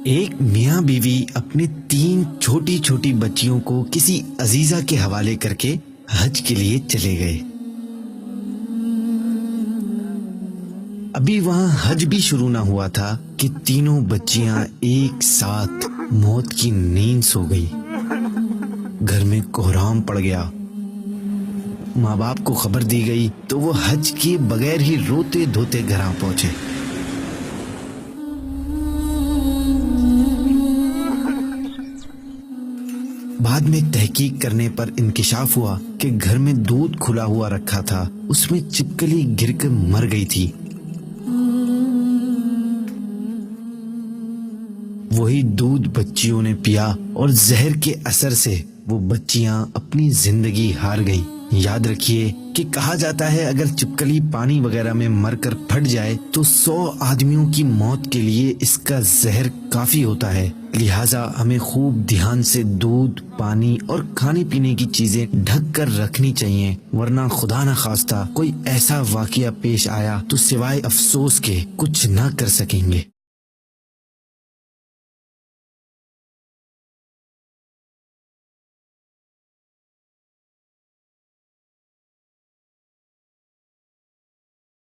ایک میاں بیوی اپنے 3 چھوٹی چھوٹی بچیوں کو کسی عزیزہ کے حوالے کر کے حج کے لیے چلے گئے۔ ابھی وہاں حج بھی شروع نہ ہوا تھا کہ تینوں بچیاں ایک ساتھ موت کی نیند سو گئی۔ گھر میں کوہرام پڑ گیا۔ ماں باپ کو خبر دی گئی تو وہ حج کے بغیر ہی روتے دھوتے گھر آ پہنچے۔ بعد میں تحقیق کرنے پر انکشاف ہوا کہ گھر میں دودھ کھلا ہوا رکھا تھا، اس میں چھپکلی گر کر مر گئی تھی۔ وہی دودھ بچیوں نے پیا اور زہر کے اثر سے وہ بچیاں اپنی زندگی ہار گئیں۔ یاد رکھیے کہ کہا جاتا ہے اگر چھپکلی پانی وغیرہ میں مر کر پھٹ جائے تو 100 آدمیوں کی موت کے لیے اس کا زہر کافی ہوتا ہے۔ لہٰذا ہمیں خوب دھیان سے دودھ، پانی اور کھانے پینے کی چیزیں ڈھک کر رکھنی چاہیے، ورنہ خدا نہ خواستہ کوئی ایسا واقعہ پیش آیا تو سوائے افسوس کے کچھ نہ کر سکیں گے۔